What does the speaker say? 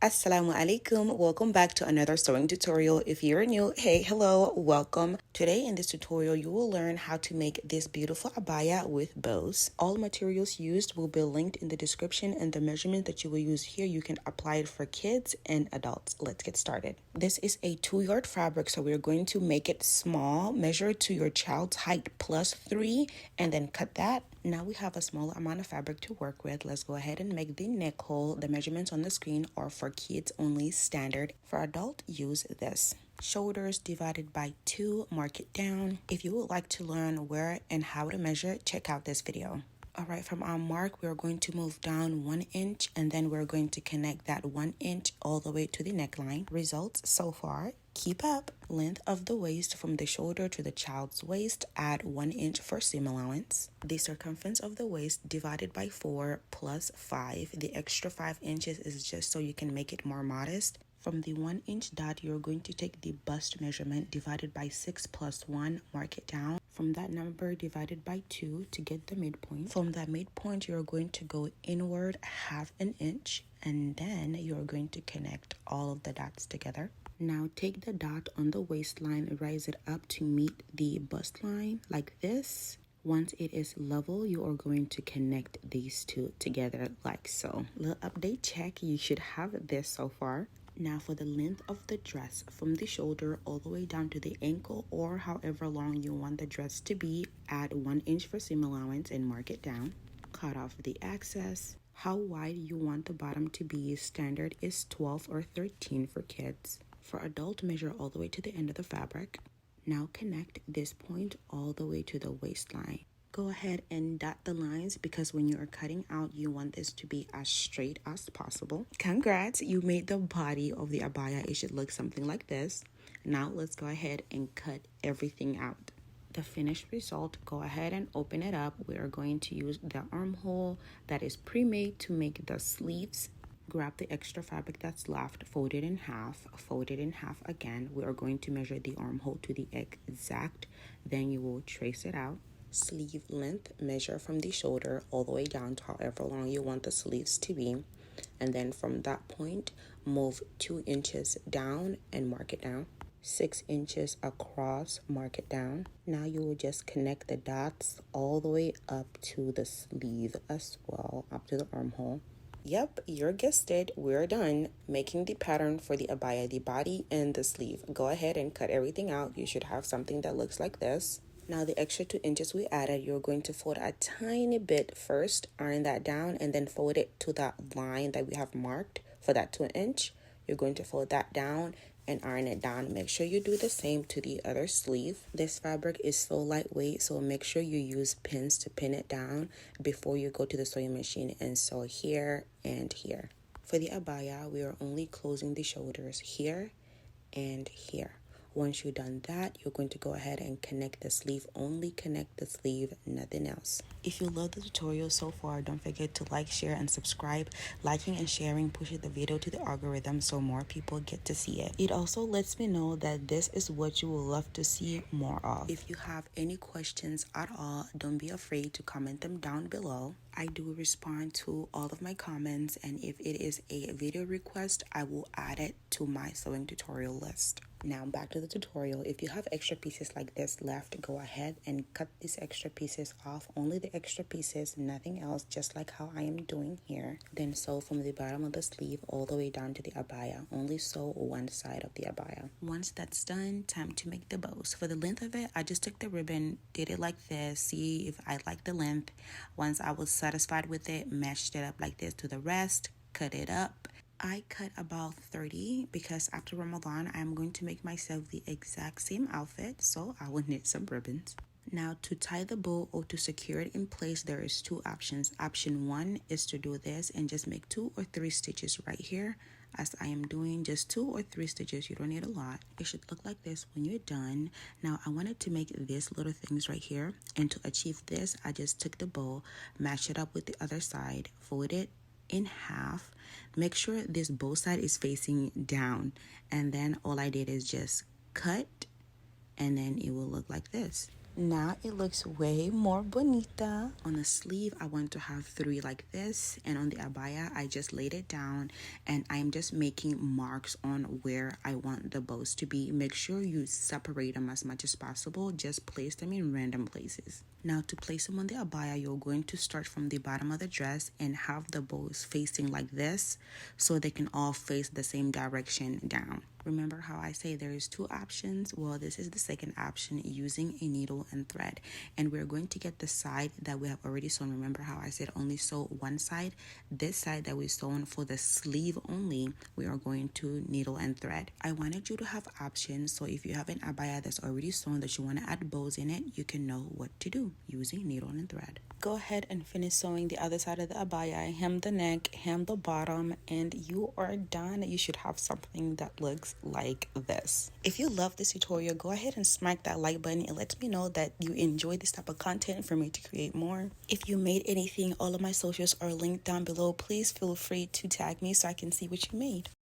Assalamu alaikum. Welcome back to another sewing tutorial. If you're new, hey, hello, welcome. Today in this tutorial, you will learn how to make this beautiful abaya with bows. All materials used will be linked in the description, and the measurement that you will use here, you can apply it for kids and adults. Let's get started. This is a 2-yard fabric, so we're going to make it small. Measure to your child's height +3 and then cut that. Now we have a small amount of fabric to work with. Let's go ahead and make the neck hole. The measurements on the screen are for kids only, standard. For adult, use this. Shoulders divided by 2, mark it down. If you would like to learn where and how to measure, check out this video. Alright, from our mark, we're going to move down 1 inch, and then we're going to connect that 1 inch all the way to the neckline. Results so far. Keep up. Length of the waist from the shoulder to the child's waist, add 1 inch for seam allowance. The circumference of the waist divided by 4 plus 5. The extra 5 inches is just so you can make it more modest. From the 1 inch dot, you're going to take the bust measurement divided by 6 plus 1, mark it down. From that number divided by 2 to get the midpoint. From that midpoint, you're going to go inward 1/2 inch, and then you're going to connect all of the dots together. Now take the dot on the waistline, rise it up to meet the bust line like this. Once it is level, you are going to connect these two together like so. Little update check, you should have this so far. Now for the length of the dress, from the shoulder all the way down to the ankle, or however long you want the dress to be, add 1 inch for seam allowance and mark it down. Cut off the excess. How wide you want the bottom to be, standard is 12 or 13 for kids. For adult, measure all the way to the end of the fabric. Now connect this point all the way to the waistline. Go ahead and dot the lines because when you are cutting out, you want this to be as straight as possible. Congrats, you made the body of the abaya. It should look something like this. Now let's go ahead and cut everything out. The finished result, go ahead and open it up. We are going to use the armhole that is pre-made to make the sleeves. Grab the extra fabric that's left, fold it in half again. We are going to measure the armhole to the exact, then you will trace it out. Sleeve length, measure from the shoulder all the way down to however long you want the sleeves to be, and then from that point move 2 inches down and mark it down. 6 inches across, mark it down. Now you will just connect the dots all the way up to the sleeve as well, up to the armhole. Yep, you guessed it, we're done making the pattern for the abaya, the body and the sleeve. Go ahead and cut everything out. You should have something that looks like this. Now the extra 2 inches we added, you're going to fold a tiny bit first, iron that down, and then fold it to that line that we have marked for that 2 inch. You're going to fold that down and iron it down. Make sure you do the same to the other sleeve. This fabric is so lightweight, so make sure you use pins to pin it down before you go to the sewing machine and sew here and here. For the abaya, we are only closing the shoulders here and here. Once you've done that, you're going to go ahead and connect the sleeve. Only connect the sleeve, nothing else. If you love the tutorial so far, don't forget to like, share, and subscribe. Liking and sharing pushes the video to the algorithm so more people get to see it. It also lets me know that this is what you will love to see more of. If you have any questions at all, don't be afraid to comment them down below. I do respond to all of my comments, and if it is a video request, I will add it to my sewing tutorial list. Now back to the tutorial. If you have extra pieces like this left, go ahead and cut these extra pieces off. Only the extra pieces, nothing else, just like how I am doing here. Then sew from the bottom of the sleeve all the way down to the abaya. Only sew one side of the abaya. Once that's done, time to make the bows. For the length of it, I just took the ribbon, did it like this, see if I like the length. Once I was satisfied with it, matched it up like this to the rest, cut it up. I cut about 30 because after Ramadan, I'm going to make myself the exact same outfit, so I will knit some ribbons. Now to tie the bow or to secure it in place, there is 2 options. Option 1 is to do this and just make 2 or 3 stitches right here, as I am doing, just 2 or 3 stitches. You don't need a lot. It should look like this when you're done. Now I wanted to make these little things right here, and to achieve this, I just took the bow, matched it up with the other side, fold it in half. Make sure this bow side is facing down, and then all I did is just cut, and then it will look like this. Now it looks way more bonita. On the sleeve, I want to have 3 like this, and on the abaya, I just laid it down and I'm just making marks on where I want the bows to be. Make sure you separate them as much as possible. Just place them in random places. Now to place them on the abaya, you're going to start from the bottom of the dress and have the bows facing like this so they can all face the same direction down. Remember how I say there is 2 options? Well, this is the second option, using a needle and thread. And we're going to get the side that we have already sewn. Remember how I said only sew one side? This side that we sewn for the sleeve only, we are going to needle and thread. I wanted you to have options, so if you have an abaya that's already sewn that you want to add bows in it, you can know what to do using needle and thread. Go ahead and finish sewing the other side of the abaya, hem the neck, hem the bottom, and you are done. You should have something that looks like this. If you love this tutorial, go ahead and smack that like button. It lets me know that you enjoy this type of content for me to create more. If you made anything, all of my socials are linked down below. Please feel free to tag me so I can see what you made.